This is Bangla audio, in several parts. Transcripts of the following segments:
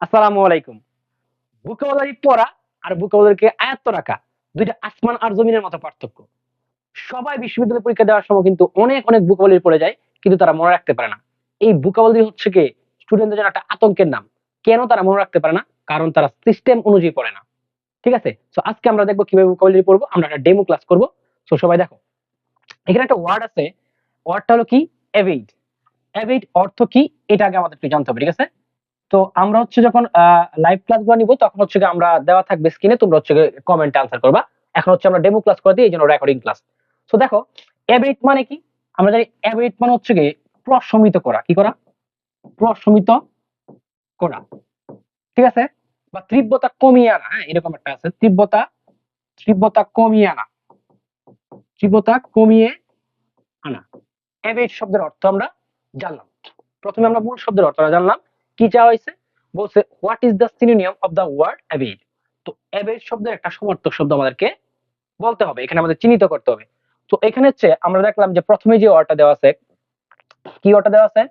আসসালামু আলাইকুম। ভোকাবুলারি পড়া আর ভোকাবুলারিকে আয়ত্ত রাখা দুইটা আসমান আর জমিনের মতো পার্থক্য। সবাই বিশ্ববিদ্যালয়ে পরীক্ষা দেওয়ার সময় কিন্তু অনেক অনেক ভোকাবুলারি পড়ে যায়, কিন্তু তারা মনে রাখতে পারে না। এই ভোকাবুলারি হচ্ছে কি স্টুডেন্টদের জন্য একটা আতঙ্কের নাম। কেন তারা মনে রাখতে পারে না? কারণ তারা সিস্টেম অনুযায়ী পড়ে না। ঠিক আছে? সো আজকে আমরা দেখব কিভাবে ভোকাবুলারি পড়বো। আমরা একটা ডেমো ক্লাস করব। সো সবাই দেখো। এখানে একটা ওয়ার্ড আছে। ওয়ার্ডটা হলো কি? এভেইড। এভেইড অর্থ কি? এটা আগে আমাদের একটু জানতে হবে। ঠিক আছে? তো আমরা হচ্ছে যখন লাইভ ক্লাসগুলো নিব তখন হচ্ছে গিয়ে আমরা দেওয়া থাকবে স্ক্রিনে, তোমরা হচ্ছে কমেন্টে আনসার করবা। এখন হচ্ছে আমরা ডেমো ক্লাস করে দিই, এইজন্য রেকর্ডিং ক্লাস। সো দেখো, এবেট মানে কি? আমরা জানি এবেট মানে হচ্ছে গিয়ে প্রশমিত করা। কি করা? প্রশমিত করা। ঠিক আছে? বা তীব্রতা কমিয়ে আনা। হ্যাঁ, এরকম একটা আছে। তীব্রতা কমিয়ে আনা। তীব্রতা কমিয়ে আনা। এবেট শব্দের অর্থ আমরা জানলাম। প্রথমে আমরা মূল শব্দের অর্থটা জানলাম। কি চাওয়া হয়েছে? বলছে what is the synonym of the word abate. তো অ্যাবেট শব্দের একটা সমার্থক শব্দ আমাদেরকে বলতে হবে, এখানে আমাদের চিহ্নিত করতে হবে। তো এখানে হচ্ছে আমরা দেখলাম যে প্রথমে যে ওয়ার্ডটা দেওয়া আছে, কি ওয়ার্ডটা দেওয়া আছে?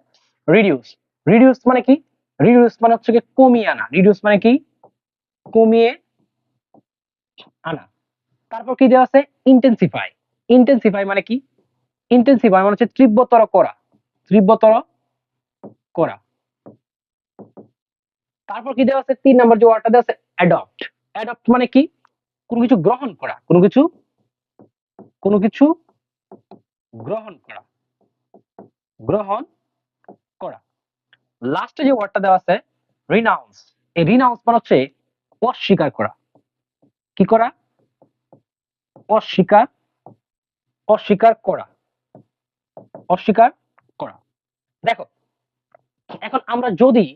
রিডিউস। রিডিউস মানে কি? রিডিউস মানে হচ্ছে কি কমিয়ে আনা। রিডিউস মানে কি? কমিয়ে আনা। তারপর কি দেওয়া আছে? ইন্টেন্সিফাই। ইন্টেন্সিফাই মানে কি? ইন্টেন্সিফাই মানে হচ্ছে তীব্রতর করা। তীব্রতর করা। তারপর কি দেওয়া আছে? ৩ নম্বর যে ওয়ার্ডটা দেওয়া আছে অ্যাডপ্ট। অ্যাডপ্ট মানে কি? কোনো কিছু গ্রহণ করা। কোনো কিছু গ্রহণ করা। গ্রহণ করা। লাস্টে যে ওয়ার্ডটা দেওয়া আছে রিনাউন্স। এই রিনাউন্স মানে হচ্ছে অস্বীকার করা। কি করা? অস্বীকার অস্বীকার করা। অস্বীকার করা। দেখো, এখন আমরা যদি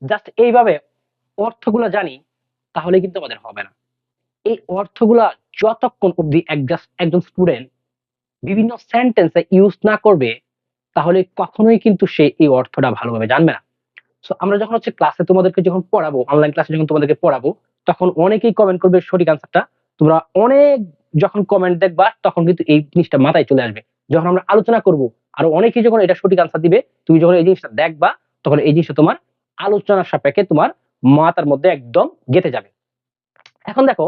জাস্ট এইভাবে অর্থগুলো জানি তাহলে কিন্তু আমাদের হবে না। এই অর্থগুলা যতক্ষণ অব্দি একজন স্টুডেন্ট বিভিন্ন সেন্টেন্সে ইউজ না করবে তাহলে কখনোই কিন্তু সে এই অর্থটা ভালোভাবে জানবে না। সো আমরা যখন হচ্ছে ক্লাসে তোমাদেরকে যখন পড়াবো, অনলাইন ক্লাসে যখন তোমাদেরকে পড়াবো, তখন অনেকেই কমেন্ট করবে সঠিক আনসারটা। তোমরা অনেক যখন কমেন্ট দেখবা তখন কিন্তু এই জিনিসটা মাথায় চলে আসবে। যখন আমরা আলোচনা করব, আরো অনেকেই যখন এটা সঠিক আনসার দিবে, তুমি যখন এই জিনিসটা দেখবা তখন এই জিনিসটা তোমার আলোচনার সাপেক্ষে তোমার মাথার মধ্যে একদম গেঁথে যাবে। এখন দেখো,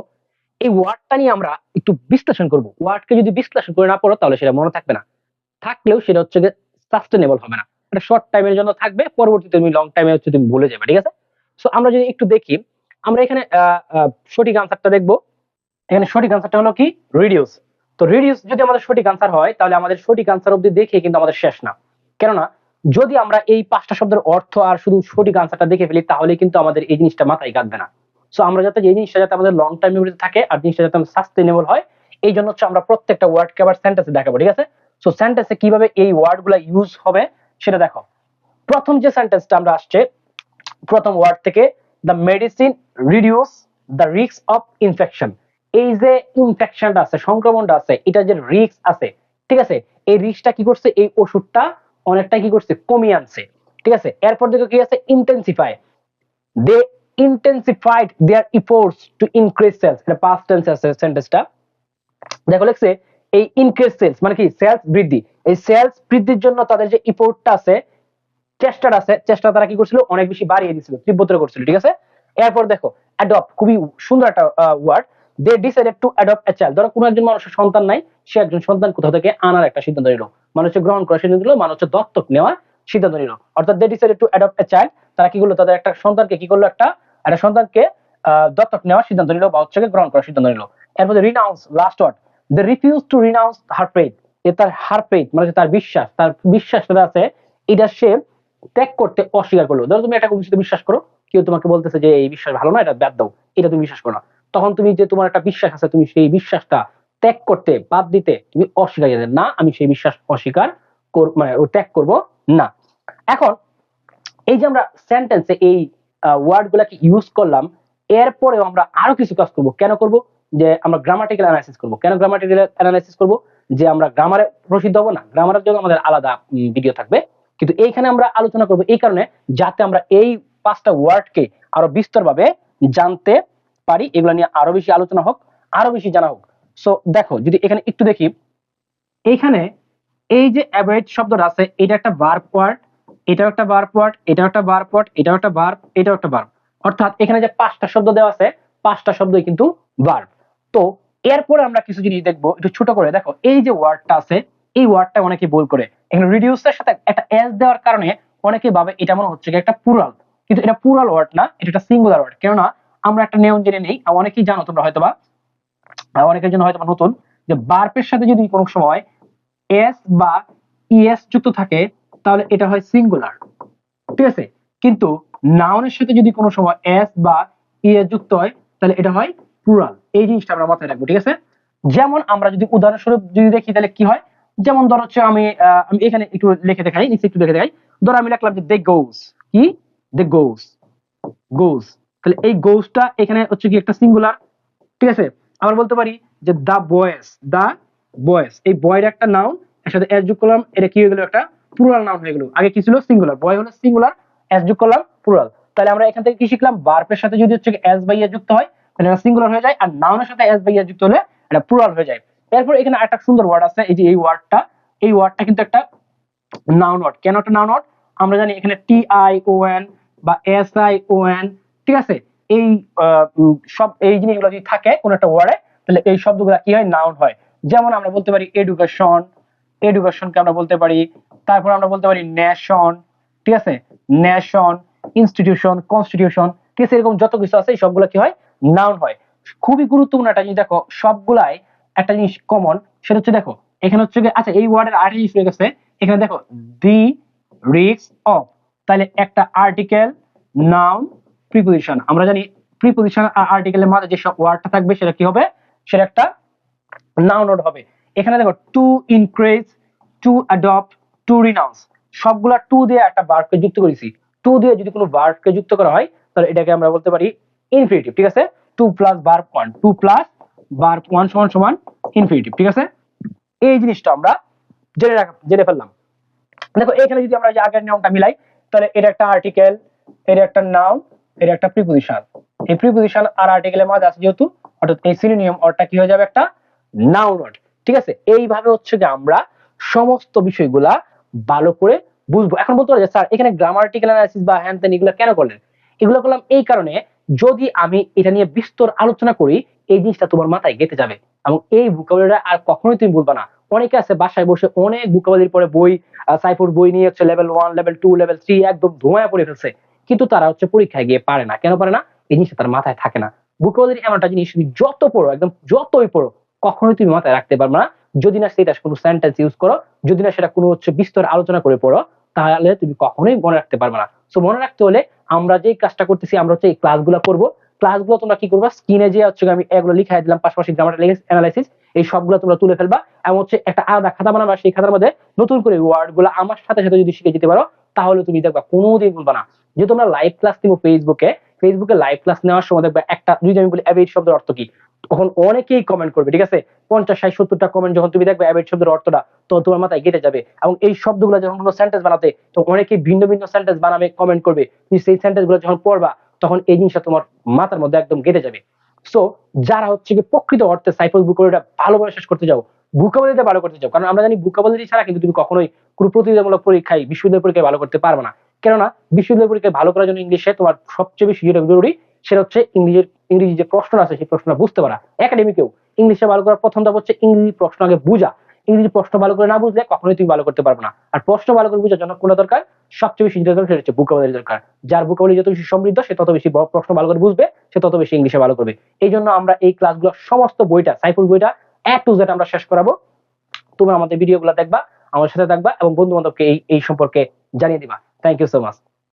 এই ওয়ার্ডটা নিয়ে আমরা একটু বিশ্লেষণ করব। ওয়ার্ডকে যদি বিশ্লেষণ করে না পড়ো তাহলে সেটা মনে থাকবে না। থাকলেও সেটা হচ্ছে সাস্টেনেবল হবে না। এটা শর্ট টাইমের জন্য থাকবে, পরবর্তীতে তুমি লং টাইমে হচ্ছে তুমি ভুলে যাবে। ঠিক আছে? সো আমরা যদি একটু দেখি, আমরা এখানে সঠিক আনসারটা দেখবো। এখানে সঠিক আনসারটা হলো কি? রিডিউস। তো রিডিউস যদি আমাদের সঠিক আনসার হয় তাহলে আমাদের সঠিক আনসার অব্দি দেখে কিন্তু আমাদের শেষ না। কেননা যদি আমরা এই ৫টা শব্দের অর্থ আর শুধু সঠিক আনসারটা দেখে ফেলি তাহলে কিন্তু আমাদের এই জিনিসটা মাথায় কাটবে না। সো আমরা যাতে এই জিনিসটা যাতে আমাদের লং টাইম মেমোরিতে থাকে আর জিনিসটা যাতে সাস্টেনেবল হয়, এই জন্য হচ্ছে আমরা প্রত্যেকটা ওয়ার্ডকে আবার সেন্টেন্সে দেখাবো। ঠিক আছে? সো সেন্টেন্সে কিভাবে এই ওয়ার্ডগুলো ইউজ হবে সেটা দেখো। প্রথম যে সেন্টেন্সটা আমরা আসছে, প্রথম ওয়ার্ড থেকে, the medicine reduce the risk of infection. এই যে ইনফেকশনটা আছে, সংক্রমণটা আছে, এটা যে রিস্ক আছে, ঠিক আছে, এই রিস্কটা কি করছে? এই ওষুধটা অনেকটা কি করছে? কমিয়ে আনছে। ঠিক আছে? এরপর দেখো কি আছে? Intensify. They intensified their efforts to increase sales. এটা পাস্ট টেন্স আছে সেন্টেন্সটা। দেখো লিখছে এই ইনক্রিজ সেলস মানে কি? সেলস বৃদ্ধি। এই সেলস বৃদ্ধির জন্য তাদের যে এফোর্টটা আছে, চেষ্টাটা আছে, চেষ্টা তারা কি করছিল? অনেক বেশি বাড়িয়ে দিয়েছিল, তীব্রতর করছিল। ঠিক আছে? এরপর দেখো অ্যাডপ্ট, খুবই সুন্দর একটা word. They decided to adopt a child. ধরো কোনো একজন মানুষের সন্তান নাই, সে একজন সন্তান কোথা থেকে আনার একটা সিদ্ধান্ত নিল। মানুষের গ্রহণ করার সিদ্ধান্ত নিল, মানুষের দত্তক নেওয়ার সিদ্ধান্ত নিল। অর্থাৎ they decided to adopt a child. তারা কি করলো? তাদের একটা সন্তানকে কি করলো? একটা সন্তানকে দত্তক নেওয়ার সিদ্ধান্ত নিল বা হচ্ছে গ্রহণ করার সিদ্ধান্ত নিল। এরপর renounce, last word. They refuse to renounce her faith. তার হার ফেইথ মানে তার বিশ্বাস, তার বিশ্বাসটা আছে, এটা সে ত্যাগ করতে অস্বীকার করলো। ধরো তুমি একটা কিছুতে বিশ্বাস করো, কেউ তোমাকে বলতেছে যে এই বিশ্বাস ভালো না, এটা বাদ দাও, এটা তুমি বিশ্বাস করো না। তখন তুমি যে তোমার একটা বিশ্বাস আছে, তুমি সেই বিশ্বাসটা ত্যাগ করতে, বাদ দিতে তুমি অস্বীকার করবে না, আমি সেই বিশ্বাস অস্বীকার মানে ত্যাগ করব না। এখন এই যে আমরা সেন্টেন্সে এই ওয়ার্ড গুলাকে ইউজ করলাম, এরপরেও আমরা আরো কিছু কাজ করব। কেন করব? যে আমরা গ্রামাটিক্যাল অ্যানালাইসিস করব। কেন গ্রামাটিক্যাল অ্যানালাইসিস করব? যে আমরা গ্রামারে প্রসিদ্ধ হব না, গ্রামারের জন্য আমাদের আলাদা ভিডিও থাকবে, কিন্তু এইখানে আমরা আলোচনা করব এই কারণে যাতে আমরা এই 5টা ওয়ার্ডকে আরো বিস্তরভাবে জানতে পারি, এগুলো নিয়ে আরো বেশি আলোচনা হোক, আরো বেশি জানা হোক। সো দেখো, যদি এখানে একটু দেখি, এইখানে এই যে অ্যাভারেজ শব্দটা আছে, এটা একটা ভার্ব ওয়ার্ড, এটাও একটা ভার্ব ওয়ার্ড, এটাও একটা ভার্ব ওয়ার্ড, এটাও একটা ভার্ব, এটাও একটা ভার্ব। অর্থাৎ এখানে যে 5টা শব্দ দেওয়া আছে 5টা শব্দই কিন্তু ভার্ব। তো এরপরে আমরা কিছু জিনিস দেখবো একটু ছোট করে। দেখো এই যে ওয়ার্ডটা আছে এই ওয়ার্ডটা অনেকে ভুল করে, এখানে রিডিউসের সাথে একটা এস দেওয়ার কারণে অনেকে ভাবে এটা মনে হচ্ছে একটা প্লুরাল, কিন্তু এটা প্লুরাল ওয়ার্ড না, এটা একটা সিঙ্গুলার ওয়ার্ড। কেননা আমরা একটা নিয়ম জেনে নেই, অনেকেই জানো তোমরা হয়তোবা, অনেকের জন্য হয়তোবা নতুন, যে বার্বের সাথে যদি কোনো সময় এস বা ইএস যুক্ত থাকে তাহলে এটা হয় সিঙ্গুলার, ঠিক আছে। কিন্তু নাউনের সাথে যদি কোনো সময় এস বা ইএস যুক্ত হয় তাহলে এটা হয় প্লুরাল। এই জিনিসটা আমরা মাথায় রাখবো, ঠিক আছে। যেমন আমরা যদি উদাহরণস্বরূপ যদি দেখি তাহলে কি হয়, যেমন ধরো হচ্ছে আমি এখানে একটু লিখে দেখাই, নিচে একটু লিখে দেখাই। ধরো আমি লিখলাম যে দে গোস, কি দে গোস, গোস, তাহলে এই গোসটা এখানে হচ্ছে কি একটা সিঙ্গুলার, ঠিক আছে। আমরা বলতে পারি যে দা বয়েস, দা বয়েস, এই বয়ের একটা নাউন এর সাথে এস যোগ করলাম, এটা কি হয়ে গেল একটা প্লুরাল নাউন হয়ে গেল। আগে কি ছিল সিঙ্গুলার, বয় হলো সিঙ্গুলার, এস যোগ করলাম প্লুরাল। তাহলে আমরা এখান থেকে কি শিখলাম, ভার্বের সাথে যদি হচ্ছে এস বাই এস যুক্ত হয় তাহলে এটা সিঙ্গুলার হয়ে যায়, আর নাউনের সাথে এস বাই এস যুক্ত হলে এটা প্লুরাল হয়ে যায়। এরপর এখানে একটা সুন্দর ওয়ার্ড আছে, এই যে এই ওয়ার্ডটা, এই ওয়ার্ডটা কিন্তু একটা নাউন ওয়ার্ড। কেন একটা নাউন ওয়ার্ড, আমরা জানি এখানে টি আই ও এন বা এস আই ও এন, ঠিক আছে। এই সব এই জিনিসগুলো যদি থাকে কোন একটা ওয়ার্ডে তাহলে এই শব্দগুলো কি হয়, নাউন হয়। যেমন আমরা বলতে পারি এডুকেশন, এডুকেশনকে আমরা বলতে পারি, তারপর আমরা বলতে পারি নেশন, ঠিক আছে, নেশন, ইনস্টিটিউশন, কনস্টিটিউশন, ঠিক আছে। এরকম যত কিছু আছে এই সবগুলো কি হয়, নাউন হয়। খুবই গুরুত্বপূর্ণ একটা জিনিস দেখো, সবগুলাই একটা জিনিস কমন, সেটা হচ্ছে দেখো এখানে হচ্ছে আচ্ছা এই ওয়ার্ডের আরেকটা জিনিস হয়ে গেছে, এখানে দেখো দি রিস্ক অফ, তাহলে একটা আর্টিকেল, নাউন, প্রিপোজিশন। আমরা জানি প্রিপোজিশন আর আর্টিকেলের মাঝে যে সব ওয়ার্ডটা থাকবে সেটা কি হবে, সেটা একটা নাউন ওয়ার্ড হবে। এখানে দেখো to increase, to adopt, to renounce, সবগুলা টু দিয়ে একটা ভার্বকে যুক্ত করেছি। টু দিয়ে যদি কোনো ভার্বকে যুক্ত করা হয় তাহলে এটাকে আমরা বলতে পারি ইনফিনিটিভ, ঠিক আছে। To plus verb one, to plus verb one সমান সমান ইনফিনিটিভ, ঠিক আছে। এই জিনিসটা আমরা জেনে ফেললাম। দেখো এখানে যদি আমরা আগের নিয়মটা মিলাই তাহলে এটা একটা আর্টিকেল, এটা একটা নাউন, এটা একটা প্রিপোজিশন। এই প্রিপোজিশন আর আর্টিকেলের মাঝে আছে যেহেতু, অর্থাৎ এই সিনোনিম ওয়ার্ডটা কি হয়ে যাবে, একটা নাউন ওয়ার্ড, ঠিক আছে। এইভাবে হচ্ছে যে আমরা সমস্ত বিষয়গুলা ভালো করে বুঝবো। এখন বলতে পারো যে স্যার এখানে গ্রামাটিক্যাল অ্যানালাইসিস বা হ্যান ত্যান এগুলো কেন করলেন, এগুলো করলাম এই কারণে যদি আমি এটা নিয়ে বিস্তর আলোচনা করি এই জিনিসটা তোমার মাথায় গেঁথে যাবে এবং এই ভোকাবুলারিটা আর কখনোই তুমি বলবা না। অনেকে আছে বাসায় বসে অনেক ভোকাবুলারির পরে বই, সাইফুর বই নিয়ে হচ্ছে লেভেল 1, লেভেল 2, লেভেল 3 একদম ধোঁয়া পড়ে ফেলছে, কিন্তু তারা হচ্ছে পরীক্ষায় গিয়ে পারে না। কেন পারে না, এই জিনিসটা তার মাথায় থাকে না। ভোকাবুলারি এমন একটা জিনিস, তুমি যত পড়ো, একদম যতই পড়ো, কখনোই তুমি মাথায় রাখতে পারবে না যদি না সেটা কোনো সেন্টেন্স ইউজ করো, যদি না সেটা কোনো হচ্ছে বিস্তর আলোচনা করে পড়ো, তাহলে তুমি কখনোই মনে রাখতে পারবে না। সো মনে রাখতে হলে আমরা যেই কাজটা করতেছি, আমরা হচ্ছে এই ক্লাসগুলো করব। ক্লাসগুলো তোমরা কি করবা, স্ক্রিনে যে হচ্ছে আমি এগুলো লিখাই দিলাম, পাশাপাশি গ্রামাটিক্যাল অ্যানালাইসিস এই সবগুলো তোমরা তুলে ফেলবা এবং হচ্ছে একটা আলাদা খাতা বানাবা, সেই খাতার মধ্যে নতুন করে ওয়ার্ড গুলো আমার সাথে সাথে যদি শিখে যেতে পারো তাহলে তুমি দেখবা কোনোদিন ভুলবা না। যে তোমরা লাইভ ক্লাস নিবো ফেসবুকে, ফেসবুকে লাইভ ক্লাস নেওয়ার সময় দেখবা একটা, যদি আমি বলি অ্যাবেট শব্দের অর্থ কি, তখন অনেকেই কমেন্ট করবে, ঠিক আছে। 50, 60, 70টা কমেন্ট যখন তুমি দেখবে অ্যাবেট শব্দের অর্থটা, তো তোমার মাথায় গেঁথে যাবে। এবং এই শব্দগুলো যখন কোনো সেন্টেন্স বানাতে, তো অনেকেই ভিন্ন ভিন্ন সেন্টেন্স বানাবে, কমেন্ট করবে, তুমি সেই সেন্টেন্স গুলো যখন পড়বা তখন এই জিনিসটা তোমার মাথার মধ্যে একদম গেঁথে যাবে। সো যারা হচ্ছে কি প্রকৃত অর্থে সাইফল ভোকাবুলারিটা ভালোভাবে শেষ করতে যাও, ভোকাবুলারিটা ভালো করতে চাও, কারণ আমরা জানি ভোকাবুলারি ছাড়া কিন্তু তুমি কখনোই কোনো প্রতিযোগিতামূলক পরীক্ষায়, বিশ্ববিদ্যালয় পরীক্ষায় ভালো করতে পারবে না। কেননা বিশ্ববিদ্যালয় পরীক্ষায় ভালো করার জন্য ইংলিশে তোমার সবচেয়ে বেশি যেটা জরুরি সেটা হচ্ছে ইংরেজি যে প্রশ্ন আছে সেই প্রশ্নটা বুঝতে পারা। একাডেমিকেও ইংলিশে ভালো করার প্রথম ধাপ হচ্ছে ইংরেজি প্রশ্ন আগে বুঝা। ইংরেজি প্রশ্ন ভালো করে না বুঝলে কখনোই তুমি ভালো করতে পারবে না। আর প্রশ্ন ভালো করে বুঝার জন্য কোনটা দরকার, সবচেয়ে বেশি যেটা দরকার সেটা হচ্ছে ভোকাবুলারি দরকার। যার ভোকাবুলারি যত বেশি সমৃদ্ধ সে তত বেশি প্রশ্ন ভালো করে বুঝবে, সে তত বেশি ইংলিশে ভালো করবে। এই জন্য আমরা এই ক্লাসগুলো সমস্ত বইটা, সাইফুল বইটা A to Z আমরা শেষ করাবো। তোমরা আমাদের ভিডিওগুলো দেখবা, আমার সাথে থাকবা এবং বন্ধু বান্ধবকে এই সম্পর্কে জানিয়ে দিবা। Thank you so much.